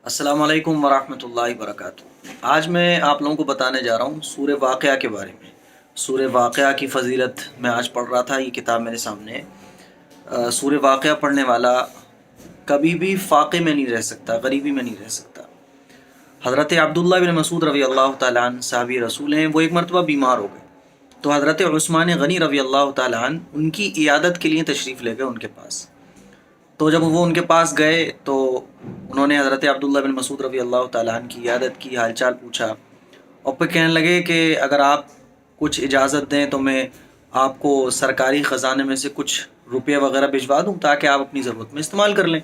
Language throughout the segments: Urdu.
السلام علیکم ورحمۃ اللہ وبرکاتہ۔ آج میں آپ لوگوں کو بتانے جا رہا ہوں سورہ واقعہ کے بارے میں۔ سورہ واقعہ کی فضیلت میں آج پڑھ رہا تھا، یہ کتاب میرے سامنے ہے۔ سورہ واقعہ پڑھنے والا کبھی بھی فاقے میں نہیں رہ سکتا، غریبی میں نہیں رہ سکتا۔ حضرت عبداللہ بن مسعود رضی اللہ تعالیٰ عنہ صحابی رسول ہیں، وہ ایک مرتبہ بیمار ہو گئے تو حضرت عثمان غنی رضی اللہ تعالیٰ عنہ ان کی عیادت کے لیے تشریف لے گئے ان کے پاس۔ تو جب وہ ان کے پاس گئے تو انہوں نے حضرت عبداللہ بن مسعود رضی اللہ تعالیٰ عنہ کی عیادت کی، حال چال پوچھا، اور پھر کہنے لگے کہ اگر آپ کچھ اجازت دیں تو میں آپ کو سرکاری خزانے میں سے کچھ روپیہ وغیرہ بھجوا دوں تاکہ آپ اپنی ضرورت میں استعمال کر لیں۔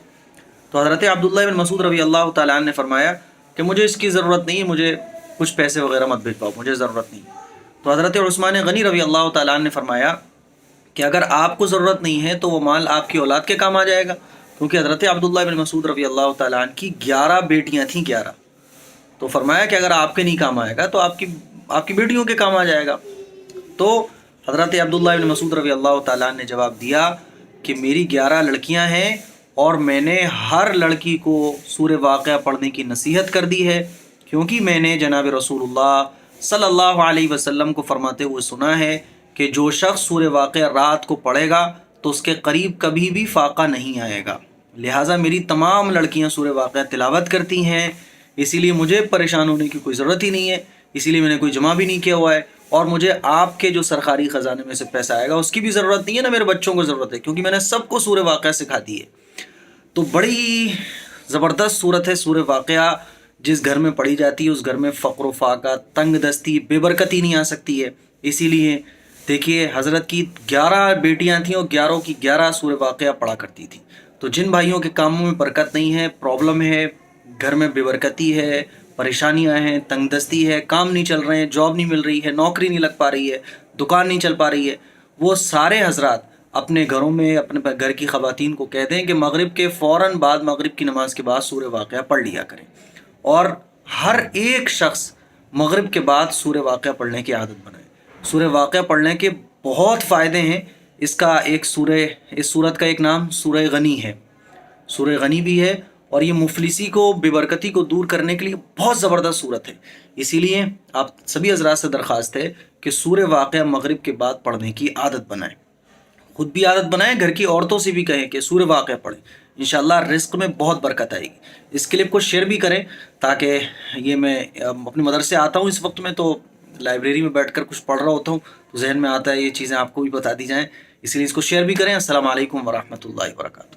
تو حضرت عبداللہ بن مسعود رضی اللہ تعالیٰ عنہ نے فرمایا کہ مجھے اس کی ضرورت نہیں ہے، مجھے کچھ پیسے وغیرہ مت بھجواؤ، مجھے ضرورت نہیں۔ تو حضرت عثمان غنی رضی اللہ تعالیٰ عنہ نے فرمایا کہ اگر آپ کو ضرورت نہیں ہے تو وہ مال آپ کی اولاد کے کام آ جائے گا، کیونکہ حضرت عبداللہ بن مسعود رضی اللہ تعالیٰ عنہ کی 11 بیٹیاں تھیں، 11۔ تو فرمایا کہ اگر آپ کے نہیں کام آئے گا تو آپ کی بیٹیوں کے کام آ جائے گا۔ تو حضرت عبداللہ بن مسعود رضی اللہ تعالیٰ عنہ نے جواب دیا کہ میری 11 لڑکیاں ہیں اور میں نے ہر لڑکی کو سورہ واقعہ پڑھنے کی نصیحت کر دی ہے، کیونکہ میں نے جناب رسول اللہ صلی اللہ علیہ وسلم کو فرماتے ہوئے سنا ہے کہ جو شخص سورہ واقعہ رات کو پڑھے گا تو اس کے قریب کبھی بھی فاقہ نہیں آئے گا۔ لہٰذا میری تمام لڑکیاں سورہ واقعہ تلاوت کرتی ہیں، اسی لیے مجھے پریشان ہونے کی کوئی ضرورت ہی نہیں ہے، اسی لیے میں نے کوئی جمع بھی نہیں کیا ہوا ہے، اور مجھے آپ کے جو سرکاری خزانے میں سے پیسہ آئے گا اس کی بھی ضرورت نہیں ہے، نہ میرے بچوں کو ضرورت ہے، کیونکہ میں نے سب کو سورہ واقعہ سکھا دی ہے۔ تو بڑی زبردست صورت ہے سورہ واقعہ، جس گھر میں پڑھی جاتی ہے اس گھر میں فقر و فاقہ، تنگ دستی، بے برکتی نہیں آ سکتی ہے۔ اسی لیے دیکھیے حضرت کی 11 بیٹیاں تھیں اور 11 کی 11 سورہ واقعہ پڑھا کرتی تھیں۔ تو جن بھائیوں کے کاموں میں برکت نہیں ہے، پرابلم ہے، گھر میں بے برکتی ہے، پریشانیاں ہیں، تنگ دستی ہے، کام نہیں چل رہے ہیں، جاب نہیں مل رہی ہے، نوکری نہیں لگ پا رہی ہے، دکان نہیں چل پا رہی ہے، وہ سارے حضرات اپنے گھروں میں اپنے گھر کی خواتین کو کہہ دیں کہ مغرب کے فوراً بعد، مغرب کی نماز کے بعد سورہ واقعہ پڑھ لیا کریں، اور ہر ایک شخص مغرب کے بعد سورہ واقعہ پڑھنے کی عادت بنائے۔ سورہ واقعہ پڑھنے کے بہت فائدے ہیں۔ اس سورت کا ایک نام سورہ غنی ہے، سورہ غنی بھی ہے، اور یہ مفلسی کو، بے برکتی کو دور کرنے کے لیے بہت زبردست صورت ہے۔ اسی لیے آپ سبھی حضرات سے درخواست ہے کہ سورہ واقعہ مغرب کے بعد پڑھنے کی عادت بنائیں، خود بھی عادت بنائیں، گھر کی عورتوں سے بھی کہیں کہ سورہ واقعہ پڑھیں، انشاءاللہ رزق میں بہت برکت آئے گی۔ اس کلپ کو شیئر بھی کریں تاکہ یہ میں اپنے مدرسے آتا ہوں اس وقت میں تو لائبریری میں بیٹھ کر کچھ پڑھ رہا ہوتا ہوں تو ذہن میں آتا ہے یہ چیزیں آپ کو بھی بتا دی جائیں، اسی لیے اس کو شیئر بھی کریں۔ السلام علیکم ورحمۃ اللہ وبرکاتہ۔